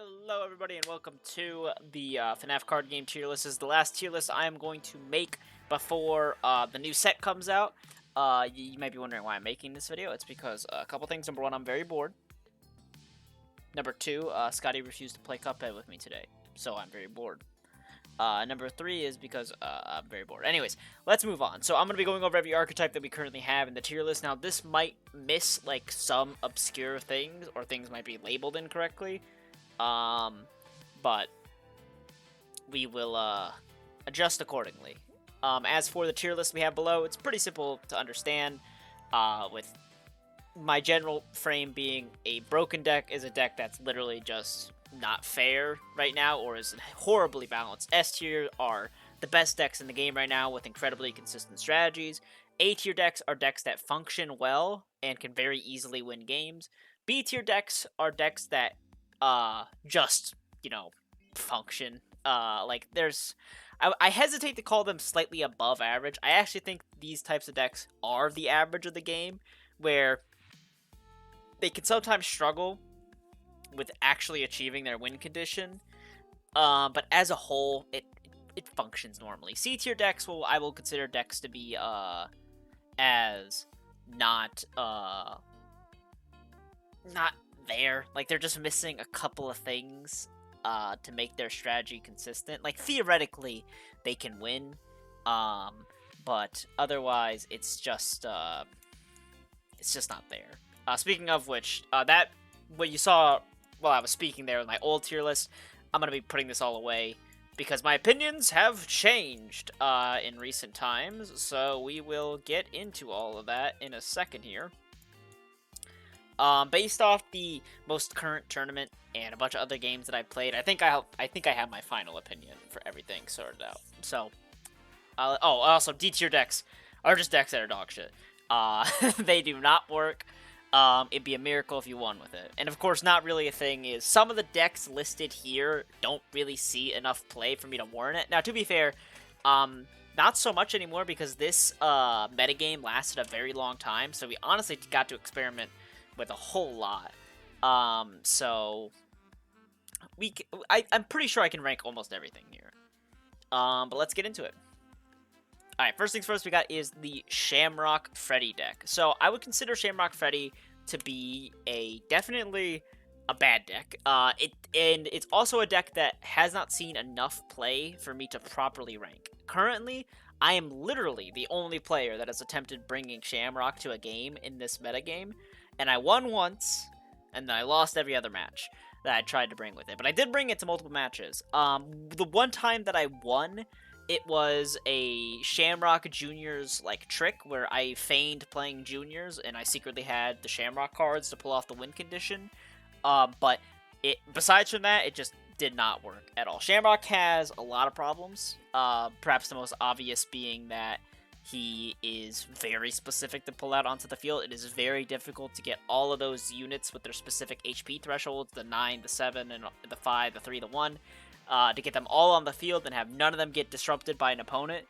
Hello everybody and welcome to the FNAF card game tier list. This is the last tier list I am going to make before the new set comes out. You might be wondering why I'm making this video. It's because a couple things. Number one, I'm very bored. Number two, Scotty refused to play Cuphead with me today, so I'm very bored. Number three is because I'm very bored. Anyways, let's move on. So I'm going to be going over every archetype that we currently have in the tier list. Now, this might miss like some obscure things, or things might be labeled incorrectly. But we will adjust accordingly. As for the tier list we have below, it's pretty simple to understand, with my general frame being a broken deck is a deck that's literally just not fair right now, or is horribly balanced. S tier are the best decks in the game right now with incredibly consistent strategies. A tier decks are decks that function well and can very easily win games. B tier decks are decks that just, function. I hesitate to call them slightly above average. I actually think these types of decks are the average of the game, where they can sometimes struggle with actually achieving their win condition. But as a whole, it functions normally. C tier decks, I will consider decks to be as not there. Like, they're just missing a couple of things to make their strategy consistent. Like, theoretically, they can win, but otherwise, it's just not there. Speaking of which, what you saw while I was speaking there with my old tier list, I'm gonna be putting this all away because my opinions have changed in recent times. So we will get into all of that in a second here. Based off the most current tournament and a bunch of other games that I played, I think I have my final opinion for everything sorted out. So, also D tier decks are just decks that are dog shit. They do not work. It'd be a miracle if you won with it. And of course, not really a thing is some of the decks listed here don't really see enough play for me to warrant it. Now, to be fair, not so much anymore because this metagame lasted a very long time, so we honestly got to experiment with a whole lot. So I'm pretty sure I can rank almost everything here. But let's get into it. Alright, first things first we got is the Shamrock Freddy deck. So I would consider Shamrock Freddy to be definitely a bad deck. And it's also a deck that has not seen enough play for me to properly rank. Currently, I am literally the only player that has attempted bringing Shamrock to a game in this metagame. And I won once, and then I lost every other match that I tried to bring with it. But I did bring it to multiple matches. The one time that I won, it was a Shamrock Juniors trick where I feigned playing Juniors, and I secretly had the Shamrock cards to pull off the win condition. But besides from that, it just did not work at all. Shamrock has a lot of problems. Perhaps the most obvious being that he is very specific to pull out onto the field. It is very difficult to get all of those units with their specific HP thresholds, the 9, the 7, and the 5, the 3, the 1, to get them all on the field and have none of them get disrupted by an opponent.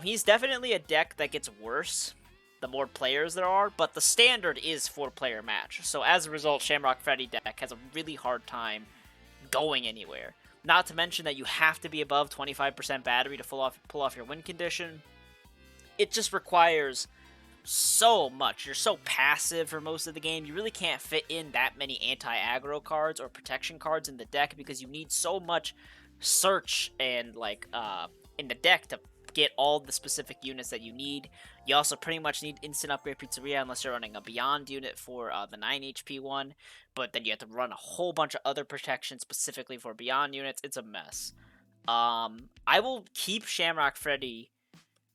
He's definitely a deck that gets worse the more players there are, but the standard is 4-player match. So as a result, Shamrock Freddy deck has a really hard time going anywhere. Not to mention that you have to be above 25% battery to pull off your win condition. It just requires so much. You're so passive for most of the game. You really can't fit in that many anti-aggro cards or protection cards in the deck because you need so much search and in the deck to get all the specific units that you need. You also pretty much need instant upgrade Pizzeria unless you're running a Beyond unit for the 9 HP one, but then you have to run a whole bunch of other protections specifically for Beyond units. It's a mess. I will keep Shamrock Freddy.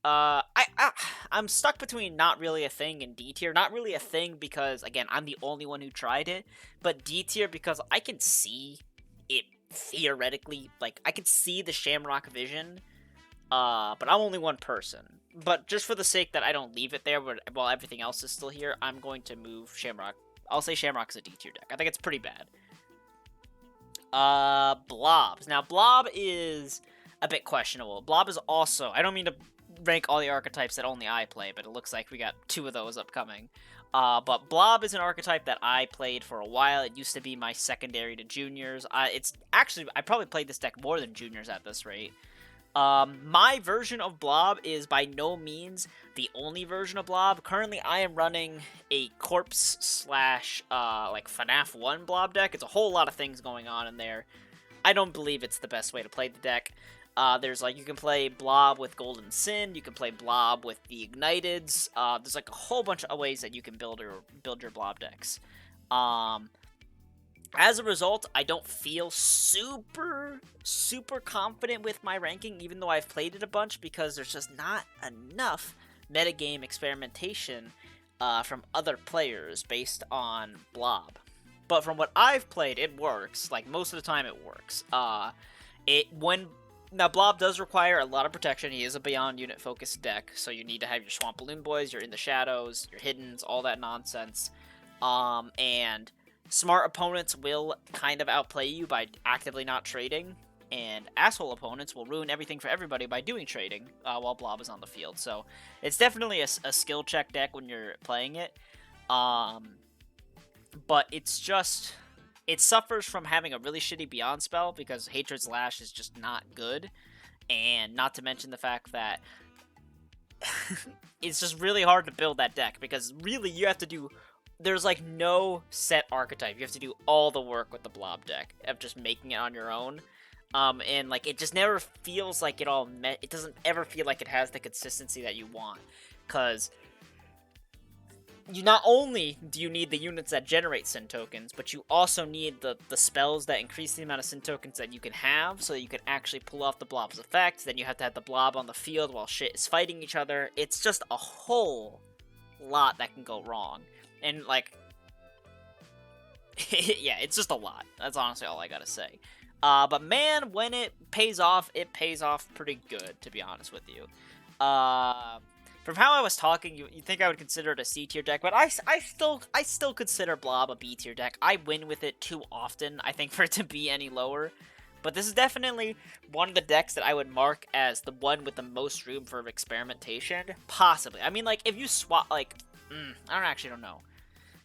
I'm stuck between not really a thing and D tier. Not really a thing because, again, I'm the only one who tried it, but D tier because I can see it theoretically. Like, I can see the Shamrock vision, but I'm only one person. But just for the sake that I don't leave it there while everything else is still here, I'm going to move Shamrock. I'll say Shamrock's a D tier deck. I think it's pretty bad. Blobs. Now, Blob is a bit questionable. Blob is also, I don't mean to rank all the archetypes that only I play, but it looks like we got 2 of those upcoming. But Blob is an archetype that I played for a while. It used to be my secondary to Juniors. It's actually, I probably played this deck more than Juniors at this rate. My version of Blob is by no means the only version of Blob. Currently, I am running a Corpse slash, like, FNAF 1 Blob deck. It's a whole lot of things going on in there. I don't believe it's the best way to play the deck. There's, like, you can play Blob with Golden Sin, you can play Blob with the Igniteds. There's, like, a whole bunch of ways that you can build your Blob decks. As a result, I don't feel super confident with my ranking, even though I've played it a bunch, because there's just not enough metagame experimentation from other players based on Blob. But from what I've played, it works. Like, most of the time it works. Now, Blob does require a lot of protection. He is a beyond unit focused deck, so you need to have your Swamp Balloon Boys, your In the Shadows, your Hiddens, all that nonsense. And smart opponents will kind of outplay you by actively not trading, and asshole opponents will ruin everything for everybody by doing trading while Blob is on the field. So it's definitely a skill check deck when you're playing it. But it's just, it suffers from having a really shitty Beyond spell because Hatred's Lash is just not good, and not to mention the fact that it's just really hard to build that deck because really you have to do, there's like no set archetype. You have to do all the work with the Blob deck of just making it on your own. And like it just never feels like it doesn't ever feel like it has the consistency that you want, because you not only do you need the units that generate Sin tokens, but you also need the spells that increase the amount of Sin tokens that you can have, so you can actually pull off the Blob's effect. Then you have to have the Blob on the field while shit is fighting each other. It's just a whole lot that can go wrong. And, like, yeah, it's just a lot. That's honestly all I gotta say. But man, when it pays off pretty good, to be honest with you. From how I was talking, you think I would consider it a C tier deck, but I still consider Blob a B tier deck. I win with it too often, I think, for it to be any lower. But this is definitely one of the decks that I would mark as the one with the most room for experimentation. Possibly. I mean, like, if you swap, like, I don't know.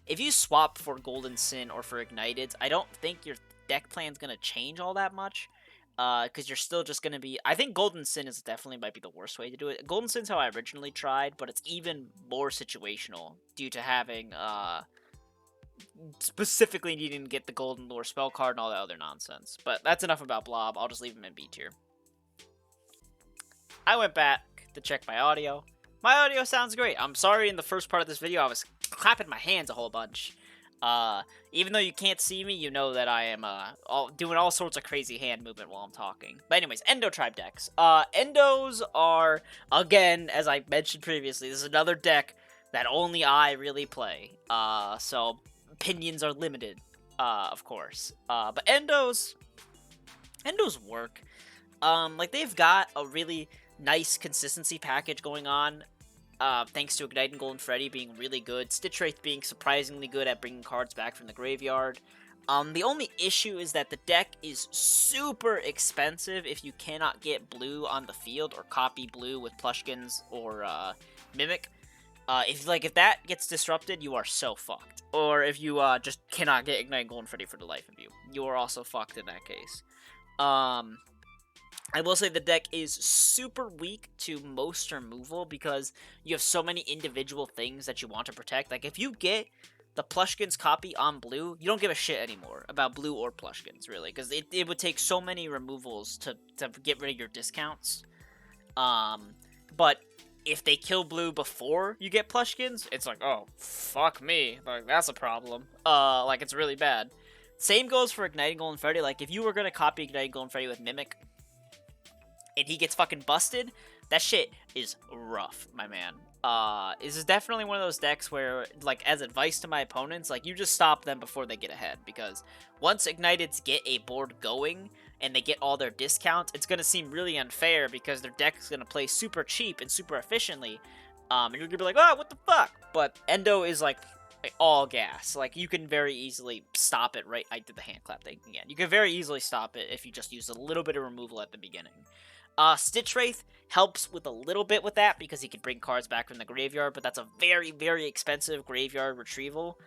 If you swap for Golden Sin or for Igniteds, I don't think your deck plan's going to change all that much. Because you're still just going to be... I think Golden Sin is definitely might be the worst way to do it. Golden Sin's how I originally tried, but it's even more situational due to having, specifically needing to get the Golden Lure spell card and all that other nonsense. But that's enough about Blob. I'll just leave him in B tier. I went back to check my audio. My audio sounds great. I'm sorry in the first part of this video I was clapping my hands a whole bunch. Even though you can't see me, you know that I am, doing all sorts of crazy hand movement while I'm talking. But anyways, Endo Tribe decks. Endos are, again, as I mentioned previously, this is another deck that only I really play. So opinions are limited, of course. But Endos work. Like, they've got a really nice consistency package going on. Thanks to Ignite and Golden Freddy being really good, Stitch Wraith being surprisingly good at bringing cards back from the graveyard. The only issue is that the deck is super expensive if you cannot get blue on the field or copy blue with Plushkins or Mimic. If that gets disrupted, you are so fucked. Or if you just cannot get Ignite and Golden Freddy for the life of you, you are also fucked in that case. I will say the deck is super weak to most removal because you have so many individual things that you want to protect. Like, if you get the Plushkins copy on blue, you don't give a shit anymore about blue or Plushkins, really, because it would take so many removals to get rid of your discounts. But if they kill blue before you get Plushkins, it's like, oh, fuck me. Like, that's a problem. Like, it's really bad. Same goes for Igniting Golden Freddy. Like, if you were going to copy Igniting Golden Freddy with Mimic, and he gets fucking busted, that shit is rough, my man. This is definitely one of those decks where, like, as advice to my opponents, like, you just stop them before they get ahead, because once Igniteds get a board going, and they get all their discounts, it's gonna seem really unfair, because their deck is gonna play super cheap and super efficiently, and you're gonna be like, oh, what the fuck? But Endo is, like, all gas. Like, you can very easily stop it right... I did the hand clap thing again. You can very easily stop it if you just use a little bit of removal at the beginning. Stitch Wraith helps with a little bit with that because he can bring cards back from the graveyard, but that's a very, very expensive graveyard retrieval.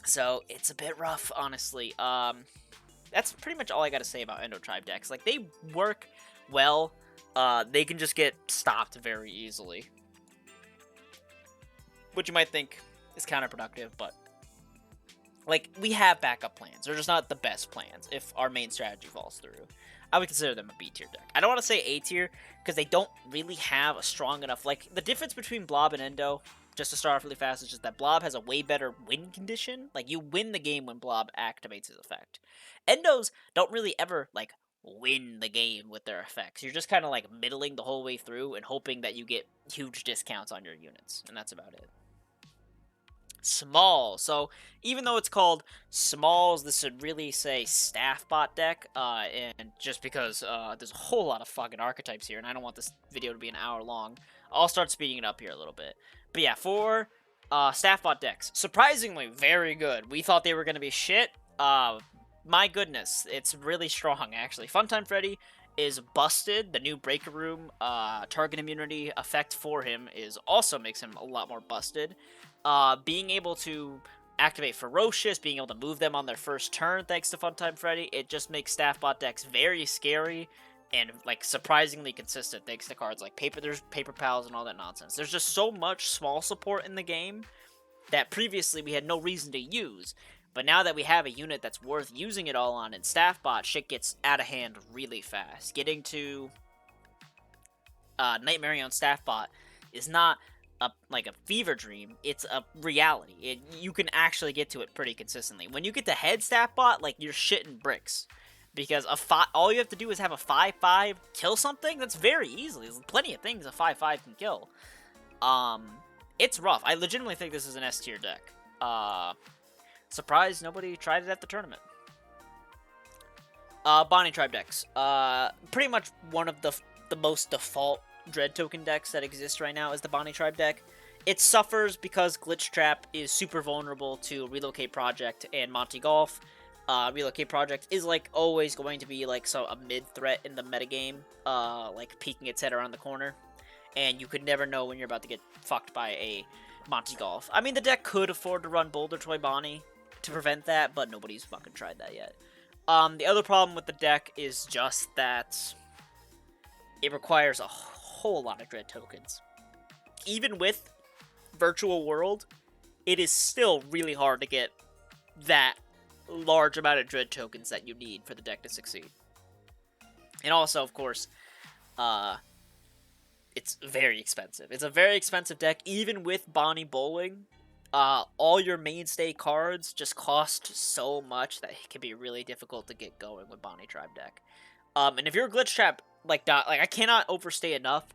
So it's a bit rough, honestly. That's pretty much all I gotta say about Endo Tribe decks. Like, they work well. They can just get stopped very easily, which you might think is counterproductive, but like, we have backup plans. They're just not the best plans if our main strategy falls through. I would consider them a B tier deck. I don't want to say A tier because they don't really have a strong enough, like, the difference between Blob and Endo, just to start off really fast, is just that Blob has a way better win condition. Like, you win the game when Blob activates his effect. Endos don't really ever, like, win the game with their effects. You're just kind of, like, middling the whole way through and hoping that you get huge discounts on your units, and that's about it. Small. So even though it's called Smalls, this should really say Staff Bot deck, and just because there's a whole lot of fucking archetypes here, and I don't want this video to be an hour long, I'll start speeding it up here a little bit. But yeah, for Staff Bot decks, surprisingly very good. We thought they were going to be shit. My goodness, it's really strong, actually. Funtime Freddy is busted. The new Breaker Room target immunity effect for him also makes him a lot more busted. Being able to activate Ferocious, being able to move them on their first turn thanks to Funtime Freddy, it just makes Staff Bot decks very scary and, like, surprisingly consistent thanks to cards like there's Paper Pals and all that nonsense. There's just so much small support in the game that previously we had no reason to use. But now that we have a unit that's worth using it all on in Staff Bot, shit gets out of hand really fast. Getting to Nightmare on Staff Bot is not like a fever dream, it's a reality. You can actually get to it pretty consistently. When you get to head Staff Bot, like, you're shitting bricks. Because all you have to do is have a 5/5 kill something. That's very easily. There's plenty of things a 5/5 can kill. It's rough. I legitimately think this is an S tier deck. Surprised nobody tried it at the tournament. Bonnie Tribe decks. Pretty much one of the most default Dread token decks that exist right now is the Bonnie Tribe deck. It suffers because Glitch Trap is super vulnerable to Relocate Project and Monty Golf. Relocate Project is, like, always going to be, like, a mid-threat in the metagame, like, peeking its head around the corner. And you could never know when you're about to get fucked by a Monty Golf. I mean, the deck could afford to run Boulder Toy Bonnie to prevent that, but nobody's fucking tried that yet. The other problem with the deck is just that it requires a whole lot of Dread tokens. Even with Virtual World, it is still really hard to get that large amount of Dread tokens that you need for the deck to succeed. And also, of course, it's very expensive. It's a very expensive deck, even with Bonnie Bowling. All your mainstay cards just cost so much that it can be really difficult to get going with Bonnie Tribe deck. And if you're a Glitch Trap, like I cannot overstate enough,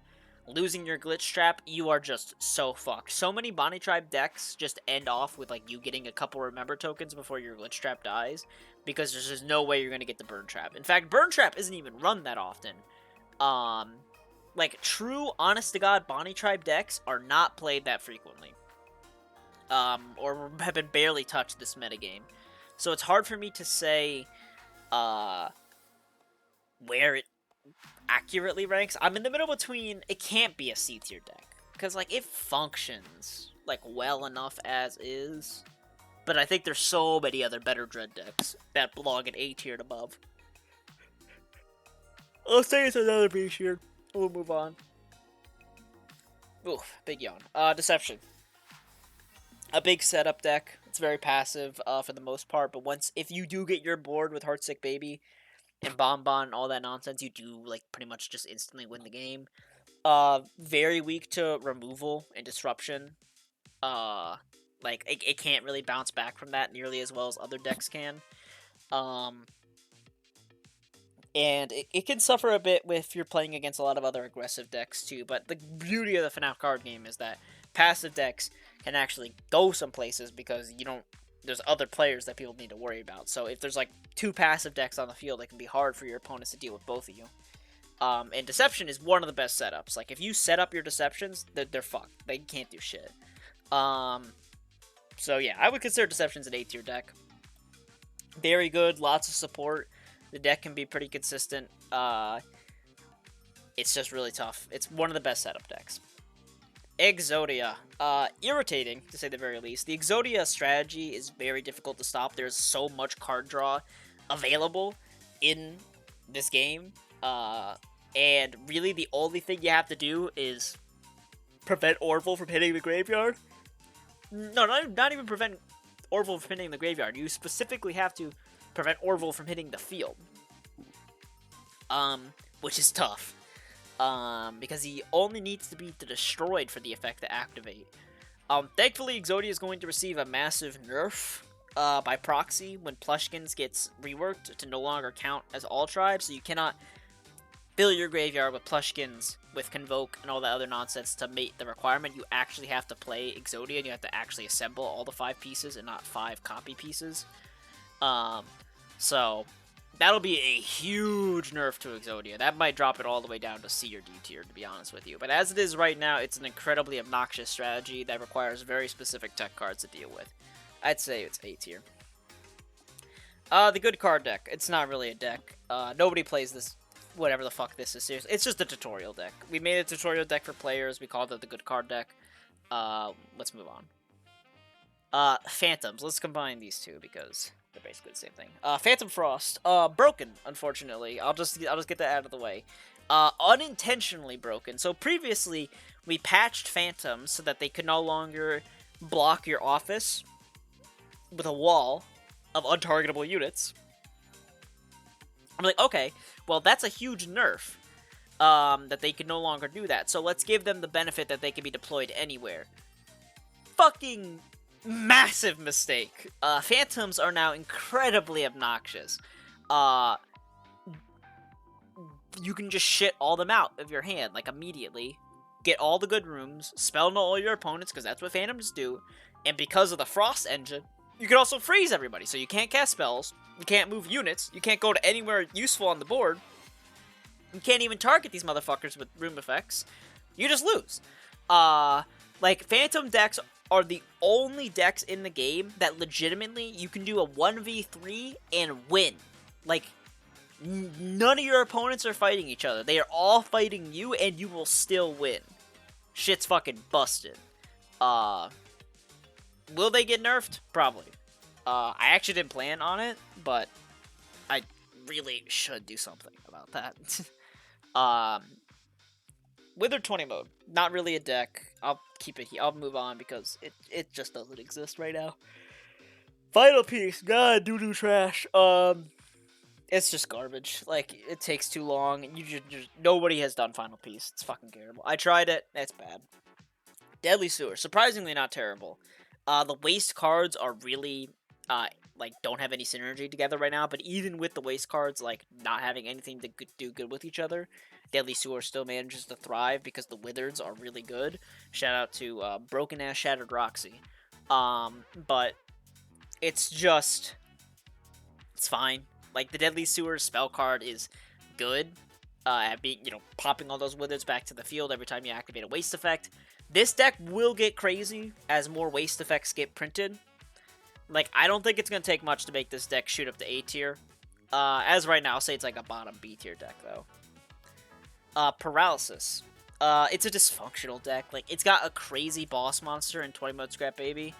losing your Glitch Trap, you are just so fucked. So many Bonnie Tribe decks just end off with, like, you getting a couple Remember tokens before your Glitch Trap dies, because there's just no way you're going to get the Burn Trap. In fact, Burn Trap isn't even run that often. Like, true, honest-to-God Bonnie Tribe decks are not played that frequently. Or have been barely touched this metagame. So it's hard for me to say, where it accurately ranks. I'm in the middle between, it can't be a C tier deck, because, like, it functions, like, well enough as is, but I think there's so many other better Dread decks that belong in A tier and above. I'll say it's another B tier. We'll move on. Oof, big yawn. Deception. A big setup deck. It's very passive for the most part, but if you do get your board with Heartsick Baby and Bonbon and all that nonsense, you do, like, pretty much just instantly win the game. Very weak to removal and disruption. Like, it can't really bounce back from that nearly as well as other decks can. And it can suffer a bit if you're playing against a lot of other aggressive decks too, but the beauty of the FNAF card game is that passive decks can actually go some places because there's other players that people need to worry about. So if there's, like, two passive decks on the field, it can be hard for your opponents to deal with both of you. And Deception is one of the best setups. Like, if you set up your Deceptions, they're fucked. They can't do shit. So yeah, I would consider Deceptions an A tier deck. Very good, lots of support. The deck can be pretty consistent. It's just really tough. It's one of the best setup decks. Exodia. Irritating, to say the very least. The Exodia strategy is very difficult to stop. There's so much card draw available in this game. And really the only thing you have to do is prevent Orville from hitting the graveyard. No, not even prevent Orville from hitting the graveyard. You specifically have to prevent Orville from hitting the field. Which is tough. Because he only needs to be destroyed for the effect to activate. Thankfully, Exodia is going to receive a massive nerf by proxy when Plushkins gets reworked to no longer count as all tribes, so you cannot fill your graveyard with Plushkins, with Convoke, and all that other nonsense to meet the requirement. You actually have to play Exodia, and you have to actually assemble all the 5 pieces and not 5 copy pieces. So that'll be a huge nerf to Exodia. That might drop it all the way down to C or D tier, to be honest with you. But as it is right now, it's an incredibly obnoxious strategy that requires very specific tech cards to deal with. I'd say it's A tier. The good card deck. It's not really a deck. Nobody plays this, whatever the fuck this is. Seriously, it's just a tutorial deck. We made a tutorial deck for players. We called it the good card deck. Let's move on. Phantoms. Let's combine these two because they're basically the same thing. Phantom Frost. Broken, unfortunately. I'll just get that out of the way. Unintentionally broken. So previously, we patched Phantoms so that they could no longer block your office with a wall of untargetable units. I'm like, okay, well, that's a huge nerf. That they can no longer do that. So let's give them the benefit that they can be deployed anywhere. Fucking massive mistake. Phantoms are now incredibly obnoxious. You can just shit all them out of your hand, like, immediately. Get all the good rooms, spell null all your opponents, because that's what Phantoms do. And because of the Frost engine, you can also freeze everybody, so you can't cast spells, you can't move units, you can't go to anywhere useful on the board, you can't even target these motherfuckers with room effects. You just lose. Like, Phantom decks are the only decks in the game that legitimately you can do a 1v3 and win. Like, none of your opponents are fighting each other. They are all fighting you, and you will still win. Shit's fucking busted. Will they get nerfed? Probably. I actually didn't plan on it, but I really should do something about that. Wither 20 mode. Not really a deck. I'll keep it here. I'll move on because it just doesn't exist right now. Final piece. God, doo-doo trash. It's just garbage. Like, it takes too long. You just nobody has done final piece. It's fucking terrible. I tried it. It's bad. Deadly Sewer. Surprisingly not terrible. The waste cards are really, like, don't have any synergy together right now, but even with the waste cards, like, not having anything to do good with each other, Deadly Sewer still manages to thrive because the Wizards are really good. Shout out to, broken-ass Shattered Roxy. But it's just, it's fine. Like, the Deadly Sewer spell card is good at being, popping all those Wizards back to the field every time you activate a waste effect. This deck will get crazy as more waste effects get printed. Like, I don't think it's going to take much to make this deck shoot up to A tier. As right now, I'll say it's like a bottom B tier deck, though. Paralysis. It's a dysfunctional deck. Like, it's got a crazy boss monster in 20 mode Scrap Baby,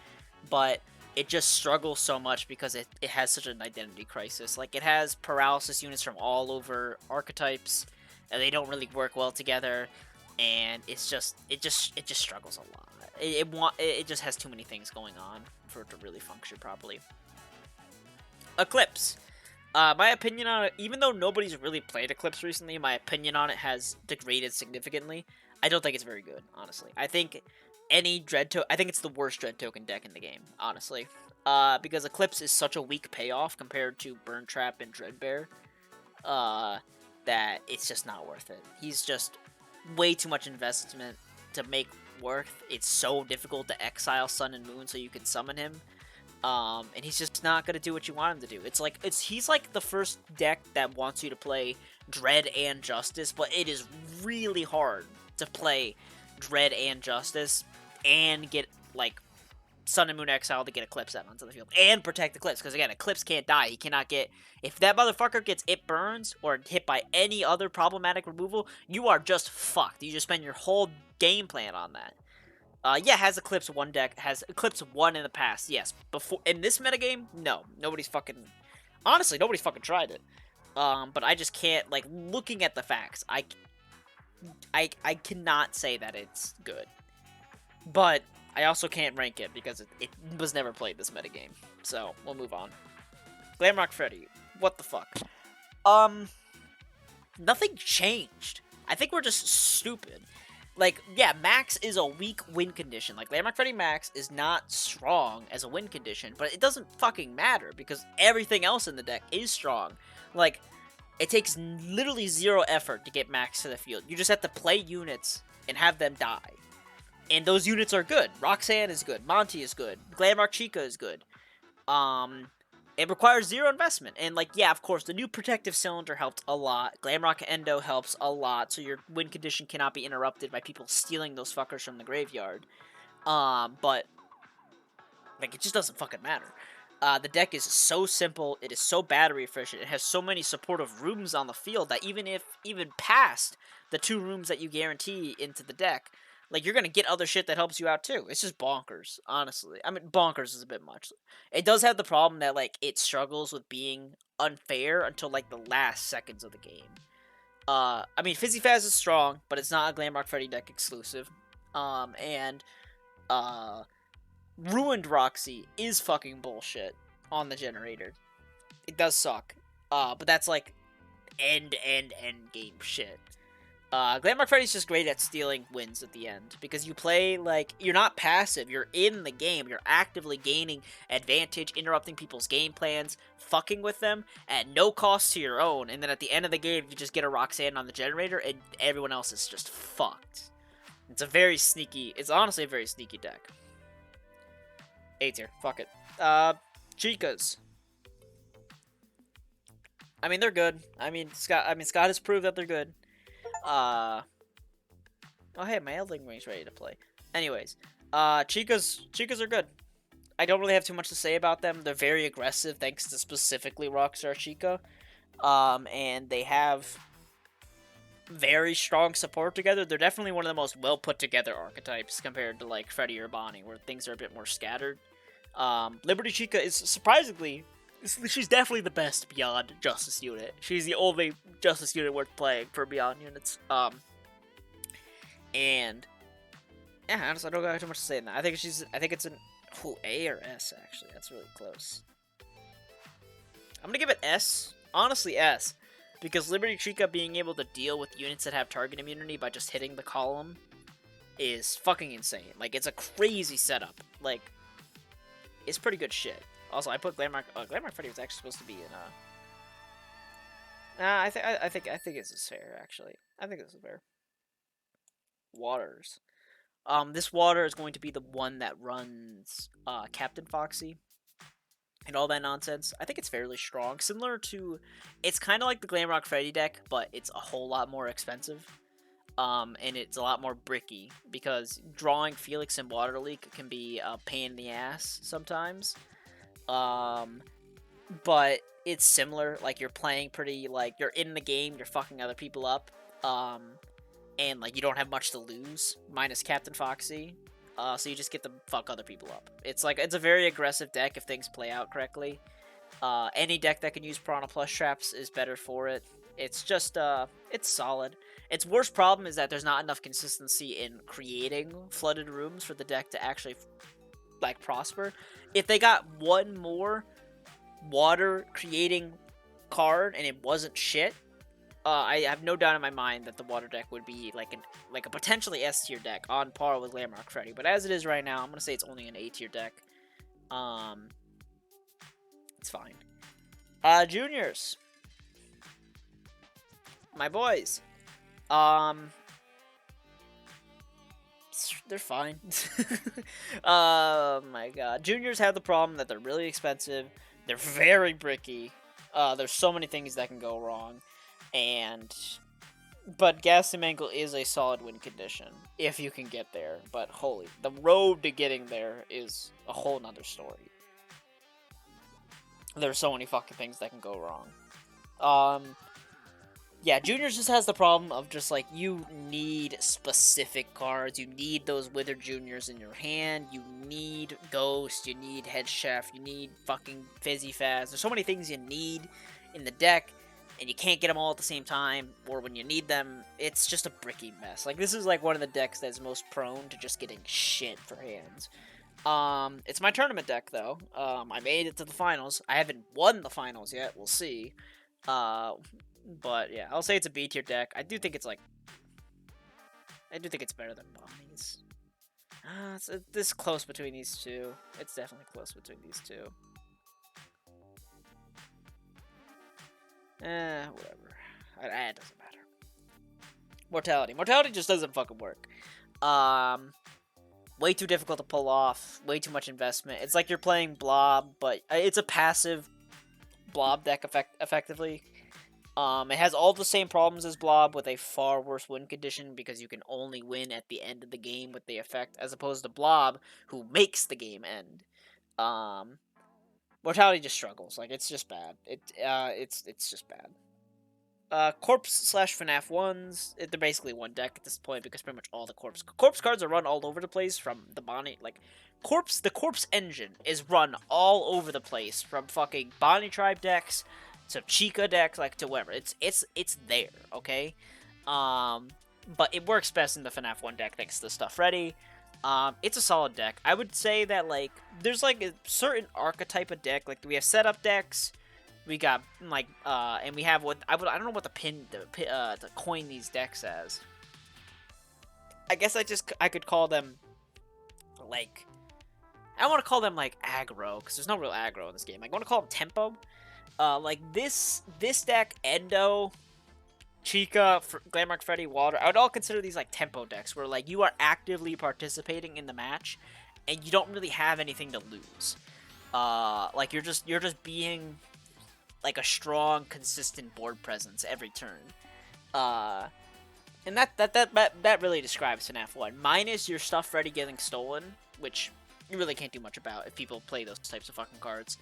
but it just struggles so much because it has such an identity crisis. Like, it has paralysis units from all over archetypes, and they don't really work well together. And it just struggles a lot. It just has too many things going on for it to really function properly. Eclipse. My opinion on it, even though nobody's really played Eclipse recently, my opinion on it has degraded significantly. I don't think it's very good, honestly. I think I think it's the worst Dread Token deck in the game, honestly. Because Eclipse is such a weak payoff compared to Burn Trap and Dreadbear, that it's just not worth it. He's just way too much investment to make worth. It's so difficult to exile Sun and Moon so you can summon him. And he's just not gonna do what you want him to do. He's like the first deck that wants you to play Dread and Justice, but it is really hard to play Dread and Justice and get, like, Sun and Moon Exile to get Eclipse out onto the field and protect Eclipse, because again, Eclipse can't die. He cannot get, if that motherfucker gets It Burns or hit by any other problematic removal, you are just fucked. You just spend your whole game plan on that. Yeah, has Eclipse 1 deck, has Eclipse 1 in the past, yes. Before, in this metagame, no. Nobody's fucking, honestly, nobody's fucking tried it. But I just can't, like, looking at the facts, I cannot say that it's good. But I also can't rank it because it was never played this metagame. So, we'll move on. Glamrock Freddy. What the fuck? Nothing changed. I think we're just stupid. Like, yeah, Max is a weak win condition. Like, Glamrock Freddy Max is not strong as a win condition, but it doesn't fucking matter because everything else in the deck is strong. Like, it takes literally 0 effort to get Max to the field. You just have to play units and have them die. And those units are good. Roxanne is good. Monty is good. Glamrock Chica is good. It requires 0 investment. And, like, yeah, of course, the new Protective Cylinder helped a lot. Glamrock Endo helps a lot, so your win condition cannot be interrupted by people stealing those fuckers from the graveyard. But, like, it just doesn't fucking matter. The deck is so simple, it is so battery efficient, it has so many supportive rooms on the field that even past the 2 rooms that you guarantee into the deck, like, you're going to get other shit that helps you out, too. It's just bonkers, honestly. I mean, bonkers is a bit much. It does have the problem that, like, it struggles with being unfair until, like, the last seconds of the game. I mean, Fizzy Faz is strong, but it's not a Glamrock Freddy deck exclusive. Ruined Roxy is fucking bullshit on the generator. It does suck. But that's, like, end game shit. Glamrock Freddy's just great at stealing wins at the end, because you play, like, you're not passive, you're in the game, you're actively gaining advantage, interrupting people's game plans, fucking with them, at no cost to your own, and then at the end of the game, you just get a Roxanne on the generator, and everyone else is just fucked. It's honestly a very sneaky deck. A tier, fuck it. Chicas. I mean, they're good. Scott has proved that they're good. Oh hey, my Eldling Ring's ready to play. Anyways, Chicas are good. I don't really have too much to say about them. They're very aggressive, thanks to specifically Rockstar Chica. And they have very strong support together. They're definitely one of the most well put together archetypes compared to, like, Freddy or Bonnie, where things are a bit more scattered. Liberty Chica is surprisingly, she's definitely the best Beyond Justice unit. She's the only Justice unit worth playing for Beyond units. And yeah, honestly, I don't got too much to say in that. I think it's an A or S actually. That's really close. I'm gonna give it S. Honestly, S, because Liberty Chica being able to deal with units that have target immunity by just hitting the column is fucking insane. Like, it's a crazy setup. Like, it's pretty good shit. Also, I put Glamrock Freddy was actually supposed to be in I think this is fair, actually. I think this is fair. Waters. This water is going to be the one that runs Captain Foxy and all that nonsense. I think it's fairly strong. Similar to, it's kind of like the Glamrock Freddy deck, but it's a whole lot more expensive. And it's a lot more bricky, because drawing Felix and Water Leak can be a pain in the ass sometimes. But it's similar, like, you're playing pretty, like, you're in the game, you're fucking other people up, and, like, you don't have much to lose, minus Captain Foxy, so you just get to fuck other people up. It's, like, it's a very aggressive deck if things play out correctly. Any deck that can use Piranha Plus traps is better for it. It's just, it's solid. Its worst problem is that there's not enough consistency in creating flooded rooms for the deck to actually, like, prosper. If they got one more water creating card and it wasn't shit, I have no doubt in my mind that the water deck would be like a potentially S tier deck on par with Glamrock Freddy. But as it is right now, I'm gonna say it's only an A tier deck. It's fine. Juniors, my boys. They're fine. Oh my god. Juniors have the problem that they're really expensive. They're very bricky. There's so many things that can go wrong. And But Ghastly Mangle is a solid win condition if you can get there. But holy, the road to getting there is a whole nother story. There's so many fucking things that can go wrong. Yeah, Juniors just has the problem of just like you need specific cards. You need those Withered Juniors in your hand. You need Ghost. You need Head Chef. You need fucking Fizzy Faz. There's so many things you need in the deck, and you can't get them all at the same time. Or when you need them, it's just a bricky mess. Like this is like one of the decks that's most prone to just getting shit for hands. It's my tournament deck though. I made it to the finals. I haven't won the finals yet. We'll see. But yeah, I'll say it's a B tier deck. I do think it's better than Bonnie's. It's this close between these two. It's definitely close between these two. Whatever. It doesn't matter. Mortality. Mortality just doesn't fucking work. Way too difficult to pull off. Way too much investment. It's like you're playing Blob, but it's a passive Blob deck effectively. It has all the same problems as Blob with a far worse win condition because you can only win at the end of the game with the effect, as opposed to Blob, who makes the game end. Mortality just struggles. Like it's just bad. It's just bad. Corpse / FNAF 1s, they're basically one deck at this point because pretty much all the Corpse cards are run all over the place from the Bonnie, like, the Corpse engine is run all over the place from fucking Bonnie Tribe decks to Chica decks, like, to whatever. It's there, okay? But it works best in the FNAF 1 deck thanks to Stuff Ready. It's a solid deck. I would say that, like, there's, like, a certain archetype of deck. Like, we have setup decks. We got, like, and we have what, I don't know what to coin these decks as. I guess I could call them, like, I don't want to call them, like, aggro, because there's no real aggro in this game. I want to call them tempo. Like, this deck, Endo, Chica, Glamrock Freddy, Water, I would all consider these, like, tempo decks, where, like, you are actively participating in the match, and you don't really have anything to lose. Like, you're just being, like, a strong, consistent board presence every turn. And that really describes FNAF 1. Minus your Stuff Ready getting stolen, which you really can't do much about if people play those types of fucking cards.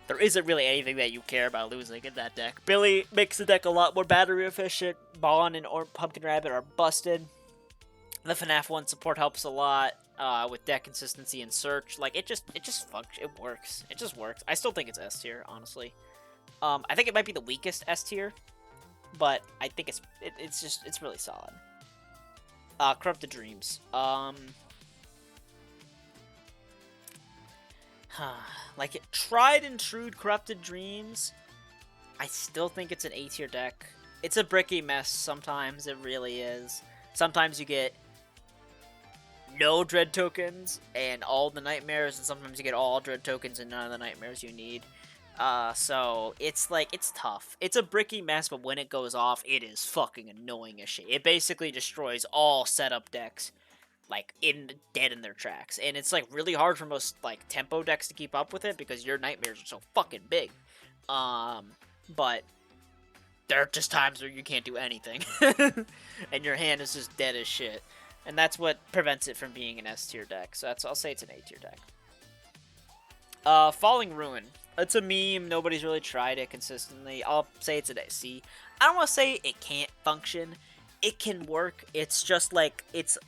There isn't really anything that you care about losing in that deck. Billy makes the deck a lot more battery efficient. Bond and Pumpkin Rabbit are busted. The FNAF 1 support helps a lot with deck consistency and search. Like, it just functions. It works. It just works. I still think it's S tier, honestly. I think it might be the weakest S tier, but I think it's really solid. Corrupted Dreams. Like, tried and true Corrupted Dreams, I still think it's an A tier deck. It's a bricky mess sometimes, it really is. Sometimes you get no Dread tokens and all the nightmares, and sometimes you get all Dread tokens and none of the nightmares you need. So it's like, it's tough. It's a bricky mess, but when it goes off, it is fucking annoying as shit. It basically destroys all setup decks, like, dead in their tracks. And it's, like, really hard for most, like, tempo decks to keep up with it because your nightmares are so fucking big. But there are just times where you can't do anything. And your hand is just dead as shit. And that's what prevents it from being an S tier deck. So I'll say it's an A tier deck. Falling Ruin. It's a meme. Nobody's really tried it consistently. I'll say it's an C. I don't want to say it can't function. It can work. It's just like, it's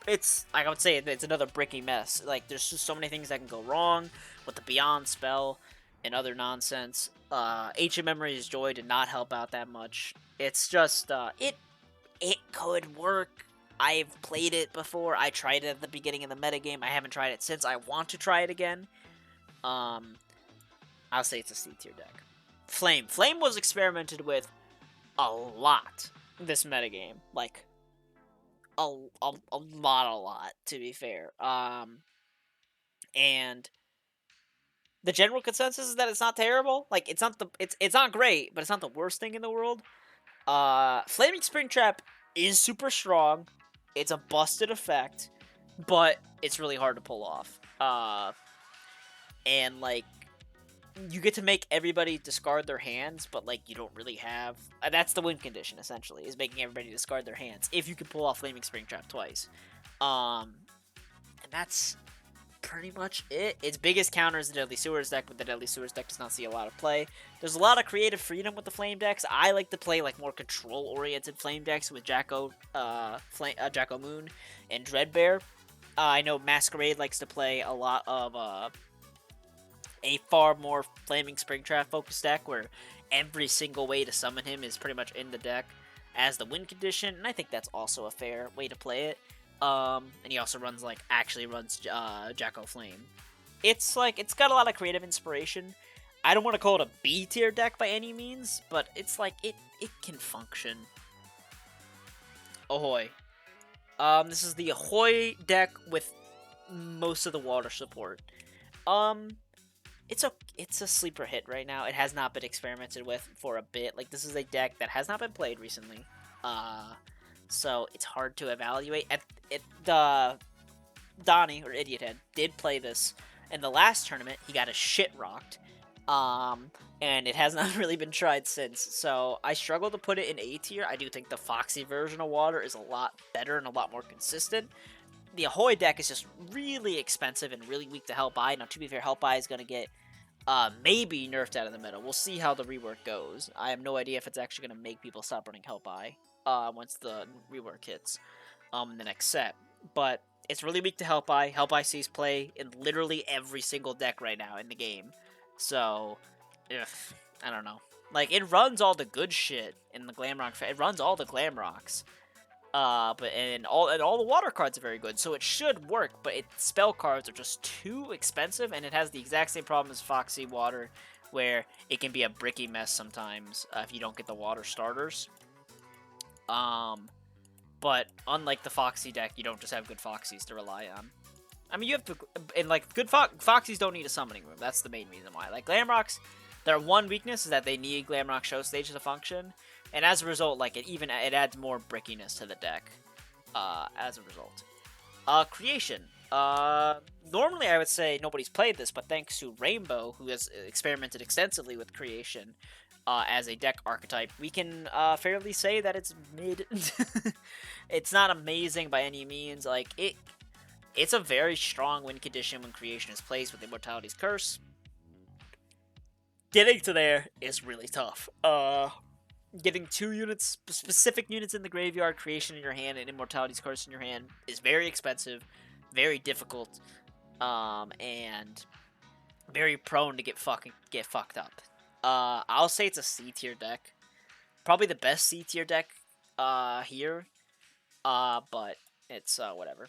like I would say it's another bricky mess. Like, there's just so many things that can go wrong with the Beyond spell and other nonsense. Ancient Memories Joy did not help out that much. It's just, it could work. I've played it before. I tried it at the beginning of the metagame. I haven't tried it since. I want to try it again. I'll say it's a C tier deck. Flame. Flame was experimented with a lot this metagame. Like, a lot, to be fair. And the general consensus is that it's not terrible. Like, it's not great, but it's not the worst thing in the world. Flaming Springtrap is super strong. It's a busted effect, but it's really hard to pull off. And, like, you get to make everybody discard their hands, but like you don't really have. That's the win condition essentially, is making everybody discard their hands if you can pull off Flaming Springtrap twice. And that's pretty much it. Its biggest counter is the Deadly Sewers deck, but the Deadly Sewers deck does not see a lot of play. There's a lot of creative freedom with the Flame decks. I like to play like more control-oriented Flame decks with Jacko Moon, and Dreadbear. I know Masquerade likes to play a lot of a far more Flaming Springtrap focused deck where every single way to summon him is pretty much in the deck as the win condition, and I think that's also a fair way to play it. And he also actually runs Jacko Flame. It's got a lot of creative inspiration. I don't want to call it a B tier deck by any means, but it's like it can function. Ahoy. This is the Ahoy deck with most of the water support. It's a sleeper hit right now. It has not been experimented with for a bit. Like, this is a deck that has not been played recently. So it's hard to evaluate. Donnie, or Idiot Head, did play this in the last tournament. He got his shit rocked. And it has not really been tried since. So I struggle to put it in A tier. I do think the Foxy version of Water is a lot better and a lot more consistent. The Ahoy deck is just really expensive and really weak to Help Eye. Now, to be fair, Help Eye is going to get maybe nerfed out of the meta. We'll see how the rework goes. I have no idea if it's actually going to make people stop running Help Eye once the rework hits in the next set. But it's really weak to Help Eye. Help Eye sees play in literally every single deck right now in the game. So, I don't know. Like, it runs all the good shit in the Glamrock. It runs all the Glamrocks. And all the water cards are very good, so it should work, but its spell cards are just too expensive, and it has the exact same problem as Foxy Water, where it can be a bricky mess sometimes if you don't get the water starters. But unlike the Foxy deck, you don't just have good Foxies to rely on. I mean, you have to, and like good Foxies don't need a summoning room. That's the main reason why. Like Glamrocks, their one weakness is that they need Glamrock Show Stage to function. And as a result, like it adds more brickiness to the deck. As a result, Creation. Normally I would say nobody's played this, but thanks to Rainbow, who has experimented extensively with Creation as a deck archetype, we can fairly say that it's mid. It's not amazing by any means. Like it's a very strong win condition when Creation is placed with Immortality's Curse. Getting to there is really tough. Getting 2 units, specific units in the graveyard, Creation in your hand, and Immortality's Curse in your hand is very expensive, very difficult, and very prone to get fucked up. I'll say it's a C tier deck, probably the best C tier deck here, but it's whatever.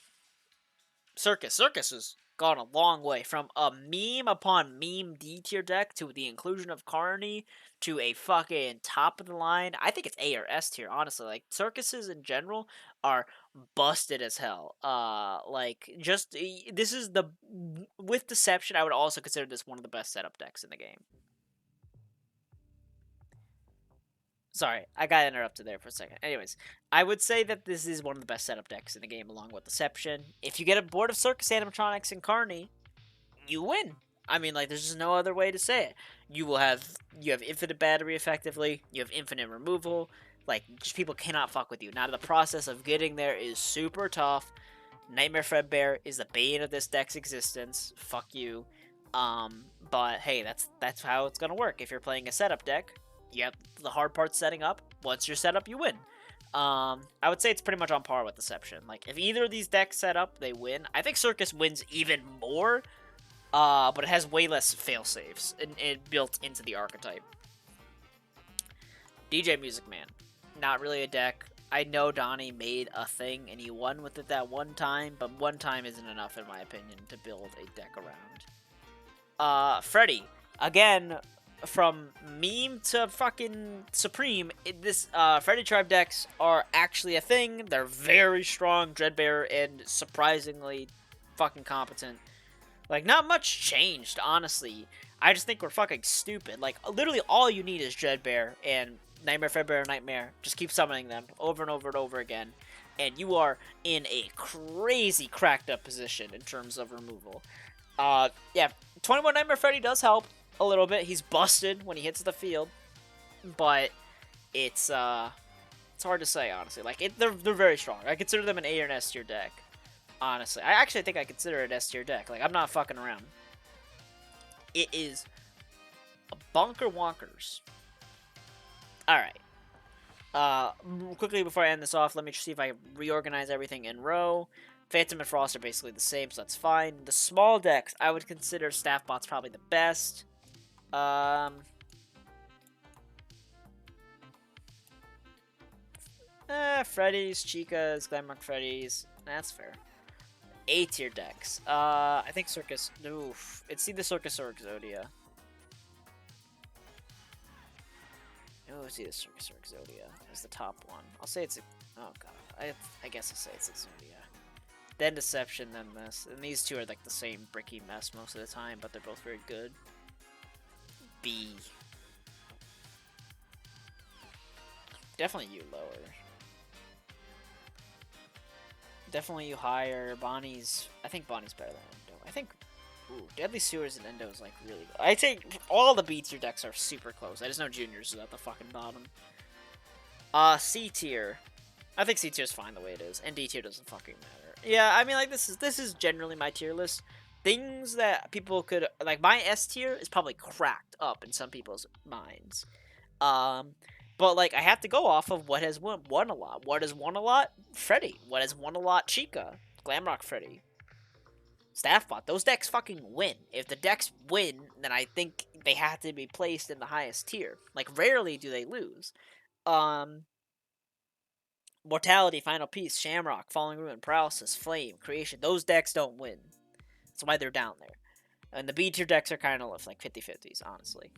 Circus has gone a long way from a meme upon meme D tier deck to the inclusion of Carney to a fucking top of the line. I think it's A or S tier, honestly. Like, circuses in general are busted as hell. This is with Deception, I would also consider this one of the best setup decks in the game. Sorry, I got interrupted there for a second. Anyways, I would say that this is one of the best setup decks in the game, along with Deception. If you get a board of Circus, Animatronics, and Carney, you win. I mean, like, there's just no other way to say it. You have infinite battery, effectively. You have infinite removal. Like, just people cannot fuck with you. Now, the process of getting there is super tough. Nightmare Fredbear is the bane of this deck's existence. Fuck you. But hey, that's how it's gonna work. If you're playing a setup deck, you have the hard part setting up. Once you're set up, you win. I would say it's pretty much on par with Deception. Like, if either of these decks set up, they win. I think Circus wins even more, but it has way less fail-safes built into the archetype. DJ Music Man. Not really a deck. I know Donnie made a thing, and he won with it that one time, but one time isn't enough, in my opinion, to build a deck around. Freddy. Again, from meme to fucking Supreme, Freddy Tribe decks are actually a thing. They're very strong, Dreadbearer, and surprisingly fucking competent. Like, not much changed, honestly. I just think we're fucking stupid. Like, literally all you need is Dreadbearer and Nightmare Fredbear Nightmare. Just keep summoning them over and over and over again, and you are in a crazy cracked up position in terms of removal. Yeah, 21 Nightmare Freddy does help. a little bit. He's busted when he hits the field, but it's hard to say, honestly. Like, they're very strong. I consider them an A or an S tier deck, honestly. I actually think I consider it an S tier deck. Like, I'm not fucking around. It is a bonker wonkers. Alright. Quickly before I end this off, let me see if I reorganize everything in row. Phantom and Frost are basically the same, so that's fine. The small decks, I would consider Staffbot's probably the best. Freddy's, Chica's, Glamrock Freddy's. That's fair. A tier decks. I think Circus. Oof. It's either Circus or Exodia. Oh, it's either Circus or Exodia. It's the top one. I'll say it's. Oh god. I guess I'll say it's Exodia. Then Deception, then this. And these two are like the same bricky mess most of the time, but they're both very good. B. Definitely you lower. Definitely you higher. Bonnie's. I think Bonnie's better than Endo. I think. Ooh, Deadly Sewers and Endo is like really good. I think all the B tier decks are super close. I just know Juniors is at the fucking bottom. C tier. I think C tier is fine the way it is, and D tier doesn't fucking matter. Yeah, I mean, like this is generally my tier list. Things that people could like. My S tier is probably cracked up in some people's minds. But like I have to go off of what has won a lot. What has won a lot? Freddy. What has won a lot? Chica. Glamrock Freddy. Staffbot. Those decks fucking win. If the decks win, then I think they have to be placed in the highest tier. Like rarely do they lose. Mortality, Final Piece, Shamrock, Falling Ruin, Paralysis, Flame, Creation. Those decks don't win. That's why they're down there. And the B tier decks are kind of like 50-50s, honestly.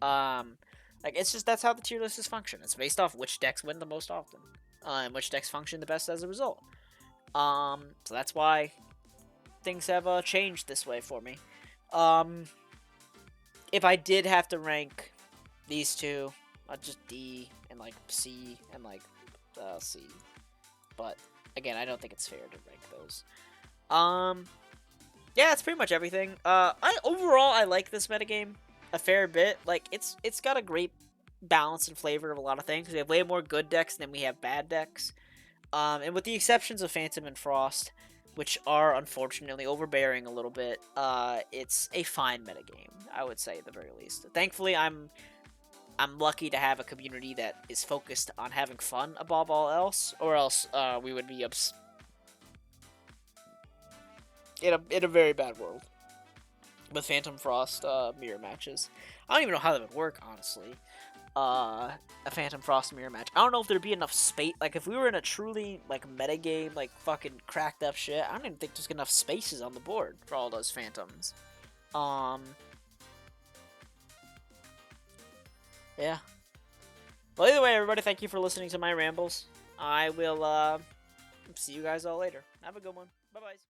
Like, it's just, that's how the tier lists function. It's based off which decks win the most often. And which decks function the best as a result. So that's why things have changed this way for me. If I did have to rank these two, I'd just D and, like, C and, like, C. But, again, I don't think it's fair to rank those. Yeah, that's pretty much everything. Overall, I like this metagame a fair bit. Like, it's got a great balance and flavor of a lot of things. We have way more good decks than we have bad decks. And with the exceptions of Phantom and Frost, which are unfortunately overbearing a little bit, it's a fine metagame, I would say at the very least. Thankfully, I'm lucky to have a community that is focused on having fun above all else, or else we would be in a very bad world with Phantom Frost mirror matches. I don't even know how that would work, honestly. A Phantom Frost mirror match. I don't know if there'd be enough space. Like, if we were in a truly, like, metagame, like, fucking cracked up shit, I don't even think there's enough spaces on the board for all those Phantoms. Yeah. Well, either way, everybody, thank you for listening to my rambles. I will, see you guys all later. Have a good one. Bye-bye.